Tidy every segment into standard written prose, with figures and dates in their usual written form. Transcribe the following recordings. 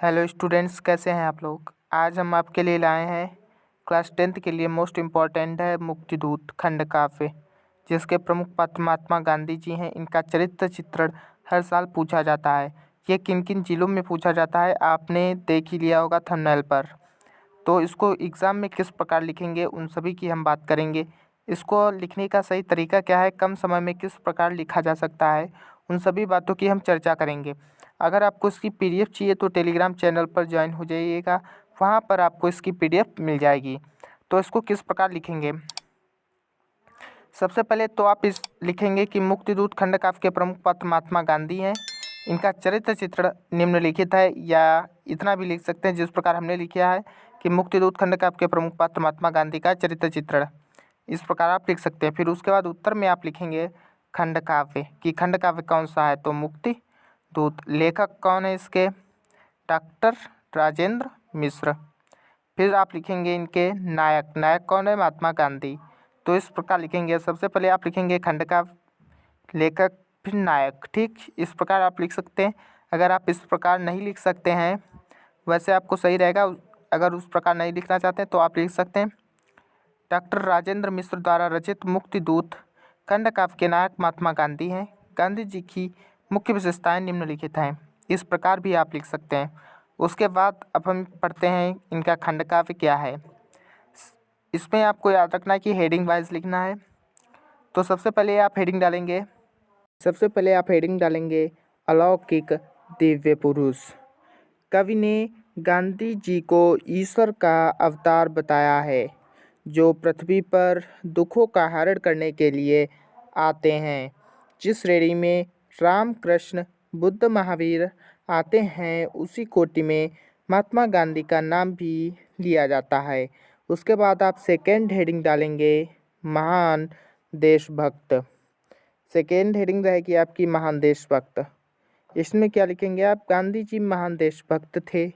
Hello students, कैसे हैं आप लोग। आज हम आपके लिए लाए हैं क्लास 10th के लिए मोस्ट इम्पॉर्टेंट है मुक्तिदूत खंड काव्य, जिसके प्रमुख पात्र महात्मा गांधी जी हैं। इनका चरित्र चित्रण हर साल पूछा जाता है। ये किन किन जिलों में पूछा जाता है आपने देख ही लिया होगा थंबनेल पर। तो इसको एग्ज़ाम में किस प्रकार लिखेंगे उन सभी की हम बात करेंगे। इसको लिखने का सही तरीका क्या है, कम समय में किस प्रकार लिखा जा सकता है, उन सभी बातों की हम चर्चा करेंगे। अगर आपको इसकी पीडीएफ चाहिए तो टेलीग्राम चैनल पर ज्वाइन हो जाइएगा, वहाँ पर आपको इसकी पीडीएफ मिल जाएगी। तो इसको किस प्रकार लिखेंगे, सबसे पहले तो आप इस लिखेंगे कि मुक्तिदूत खंड काव्य के प्रमुख पात्र महात्मा गांधी हैं। इनका चरित्र चित्रण निम्नलिखित है, या इतना भी लिख सकते हैं जिस प्रकार हमने लिखा है कि मुक्तिदूत खंड काव्य के प्रमुख पात्र महात्मा गांधी का चरित्र चित्रण, इस प्रकार आप लिख सकते हैं। फिर उसके बाद उत्तर में आप लिखेंगे खंड काव्य कि खंड काव्य कौन सा है, तो मुक्ति दूत। लेखक कौन है इसके, डॉक्टर राजेंद्र मिश्र। फिर आप लिखेंगे इनके नायक, नायक कौन है, महात्मा गांधी। तो इस प्रकार लिखेंगे, सबसे पहले आप लिखेंगे खंड काव्य, लेखक, फिर नायक। ठीक, इस प्रकार आप लिख सकते हैं। अगर आप इस प्रकार नहीं लिख सकते हैं, वैसे आपको सही रहेगा। अगर उस प्रकार नहीं लिखना चाहते हैं तो आप लिख सकते हैं डॉक्टर राजेंद्र मिश्र द्वारा रचित मुक्तिदूत खंड काव्य के नायक महात्मा गांधी हैं। गांधी जी की मुख्य विशेषताएं निम्नलिखित हैं, इस प्रकार भी आप लिख सकते हैं। उसके बाद अब हम पढ़ते हैं इनका खंड काव्य क्या है। इसमें आपको याद रखना है कि हेडिंग वाइज लिखना है। तो सबसे पहले आप हेडिंग डालेंगे अलौकिक दिव्य पुरुष। कवि ने गांधी जी को ईश्वर का अवतार बताया है, जो पृथ्वी पर दुखों का हरण करने के लिए आते हैं। जिस श्रेणी में राम, कृष्ण, बुद्ध, महावीर आते हैं, उसी कोटि में महात्मा गांधी का नाम भी लिया जाता है। उसके बाद आप सेकेंड हेडिंग डालेंगे महान देशभक्त। सेकेंड हेडिंग रहेगी आपकी महान देशभक्त। इसमें क्या लिखेंगे आप, गांधी जी महान देशभक्त थे।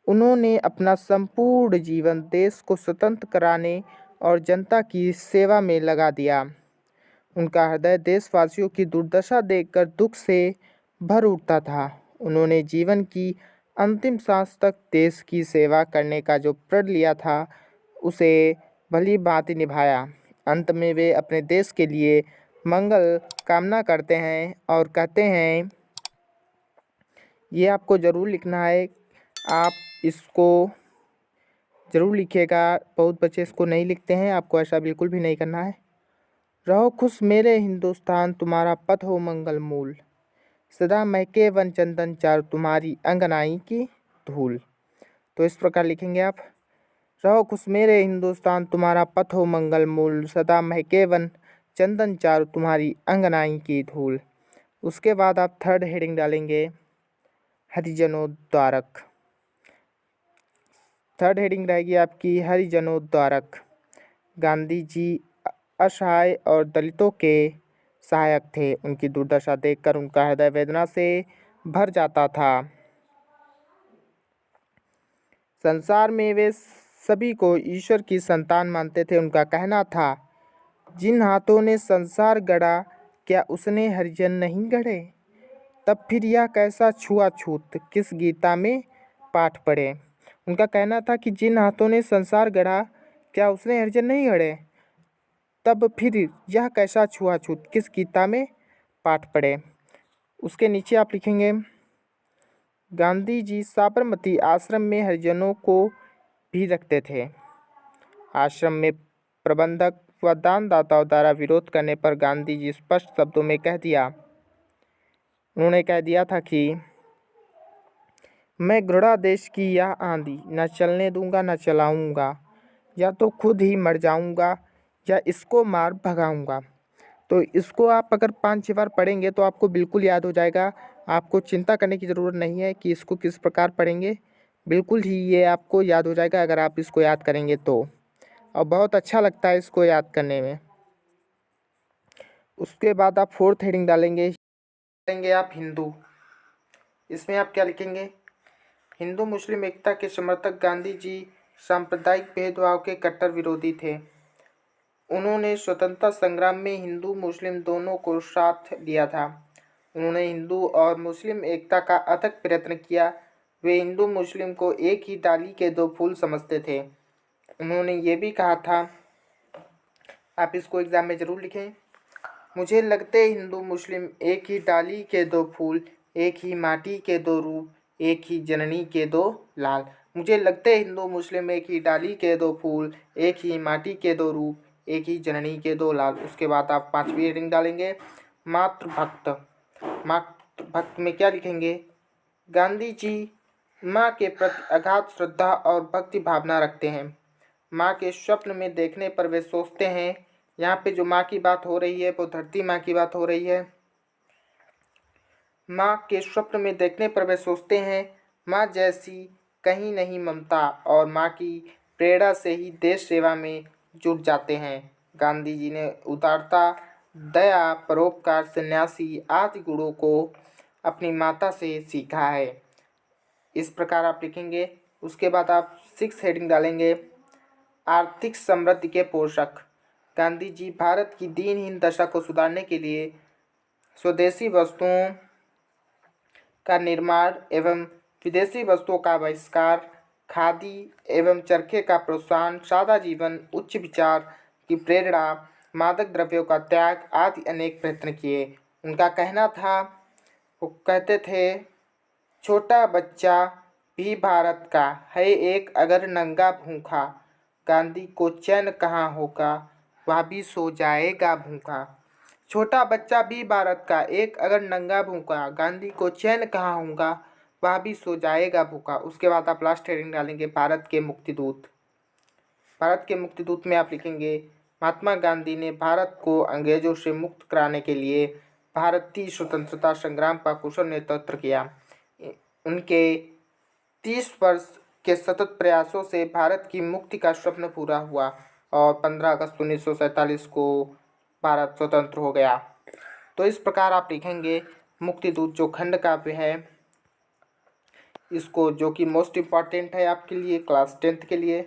उन्होंने अपना संपूर्ण जीवन देश को स्वतंत्र कराने और जनता की सेवा में लगा दिया। उनका हृदय देशवासियों की दुर्दशा देखकर दुख से भर उठता था। उन्होंने जीवन की अंतिम सांस तक देश की सेवा करने का जो प्रण लिया था, उसे भली भांति निभाया। अंत में वे अपने देश के लिए मंगल कामना करते हैं और कहते हैं, ये आपको ज़रूर लिखना है, आप इसको ज़रूर लिखिएगा। बहुत बच्चे इसको नहीं लिखते हैं, आपको ऐसा बिल्कुल भी नहीं करना है। रहो खुश मेरे हिंदुस्तान, तुम्हारा पथ हो मंगल मूल, सदा महके वन चंदन चार, तुम्हारी अंगनाई की धूल। तो इस प्रकार लिखेंगे आप, रहो खुश मेरे हिंदुस्तान, तुम्हारा पथ हो मंगल मूल, सदा महके वन चंदन चार, तुम्हारी अंगनाई की धूल। उसके बाद आप थर्ड हेडिंग डालेंगे हरिजनोद्धारक। थर्ड हेडिंग रहेगी आपकी हरिजनोद्धारक। गांधी जी असहाय और दलितों के सहायक थे। उनकी दुर्दशा देखकर उनका हृदय वेदना से भर जाता था। संसार में वे सभी को ईश्वर की संतान मानते थे। उनका कहना था, जिन हाथों ने संसार गढ़ा, क्या उसने हरिजन नहीं गढ़े। तब फिर यह कैसा छुआछूत, किस गीता में पाठ पढ़े। उनका कहना था कि जिन हाथों ने संसार गढ़ा, क्या उसने हरिजन नहीं गढ़े। तब फिर यह कैसा छुआछूत, किस गीता में पाठ पढ़े। उसके नीचे आप लिखेंगे, गांधी जी साबरमती आश्रम में हरिजनों को भी रखते थे। आश्रम में प्रबंधक व दानदाताओं द्वारा विरोध करने पर गांधी जी स्पष्ट शब्दों में उन्होंने कह दिया था कि मैं घृणा देश की यह आंधी न चलने दूंगा न चलाऊंगा, या तो खुद ही मर जाऊंगा या इसको मार भगाऊंगा। तो इसको आप अगर 5-6 बार पढ़ेंगे तो आपको बिल्कुल याद हो जाएगा। आपको चिंता करने की ज़रूरत नहीं है कि इसको किस प्रकार पढ़ेंगे, बिल्कुल ही ये आपको याद हो जाएगा अगर आप इसको याद करेंगे तो। और बहुत अच्छा लगता है इसको याद करने में। उसके बाद आप फोर्थ हेडिंग डालेंगे आप हिंदू। इसमें आप क्या लिखेंगे, हिंदू मुस्लिम एकता के समर्थक। गांधी जी सांप्रदायिक भेदभाव के कट्टर विरोधी थे। उन्होंने स्वतंत्रता संग्राम में हिंदू मुस्लिम दोनों को साथ लिया था। उन्होंने हिंदू और मुस्लिम एकता का अथक प्रयत्न किया। वे हिंदू मुस्लिम को एक ही डाली के दो फूल समझते थे। उन्होंने ये भी कहा था, आप इसको एग्ज़ाम में ज़रूर लिखें, मुझे लगते हिंदू मुस्लिम एक ही डाली के दो फूल, एक ही माटी के दो रूप, एक ही जननी के दो लाल। मुझे लगते हिंदू मुस्लिम एक ही डाली के दो फूल, एक ही माटी के दो रूप, एक ही जननी के दो लाल। उसके बाद आप 5वीं हेडिंग डालेंगे मातृभक्त। मातृभक्त में क्या लिखेंगे? गांधी जी माँ के प्रति अगाध श्रद्धा और भक्ति भावना रखते हैं। माँ के स्वप्न में देखने पर वे सोचते हैं, यहाँ पे जो माँ की बात हो रही है वो धरती माँ की बात हो रही है। माँ के स्वप्न में देखने पर वे सोचते हैं, माँ जैसी कहीं नहीं ममता, और माँ की प्रेरणा से ही देश सेवा में जुट जाते हैं। गांधी जी ने उदारता, दया, परोपकार, सन्यासी आदि गुणों को अपनी माता से सीखा है। इस प्रकार आप लिखेंगे। उसके बाद आप 6 हेडिंग डालेंगे आर्थिक समृद्धि के पोषक। गांधी जी भारत की दीनहीन दशा को सुधारने के लिए स्वदेशी वस्तुओं का निर्माण एवं विदेशी वस्तुओं का बहिष्कार, खादी एवं चरखे का प्रोत्साहन, सादा जीवन, उच्च विचार की प्रेरणा, मादक द्रव्यों का त्याग आदि अनेक प्रयत्न किए। उनका कहना था, वो कहते थे, छोटा बच्चा भी भारत का है एक अगर नंगा भूखा, गांधी को चैन कहाँ होगा वह भी सो जाएगा भूखा। छोटा बच्चा भी भारत का एक अगर नंगा भूखा, गांधी को चैन कहाँ होगा वह भी सो जाएगा भूखा। उसके बाद आप लास्ट हेडिंग डालेंगे भारत के मुक्तिदूत। भारत के मुक्तिदूत में आप लिखेंगे, महात्मा गांधी ने भारत को अंग्रेजों से मुक्त कराने के लिए भारतीय स्वतंत्रता संग्राम का कुशल नेतृत्व किया। उनके 30 वर्ष के सतत प्रयासों से भारत की मुक्ति का स्वप्न पूरा हुआ और 15 अगस्त 1947 को भारत स्वतंत्र हो गया। तो इस प्रकार आप लिखेंगे मुक्तिदूत, जो खंड काव्य है, इसको, जो कि मोस्ट इम्पॉर्टेंट है आपके लिए क्लास 10th के लिए।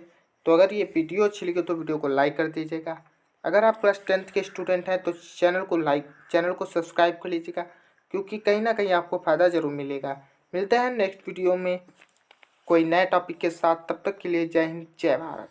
तो अगर ये वीडियो अच्छी लगी तो वीडियो को लाइक कर दीजिएगा। अगर आप क्लास 10th के स्टूडेंट हैं तो चैनल को सब्सक्राइब कर लीजिएगा, क्योंकि कहीं ना कहीं आपको फ़ायदा ज़रूर मिलेगा। मिलते हैं नेक्स्ट वीडियो में कोई नए टॉपिक के साथ। तब तक के लिए जय हिंद, जय भारत।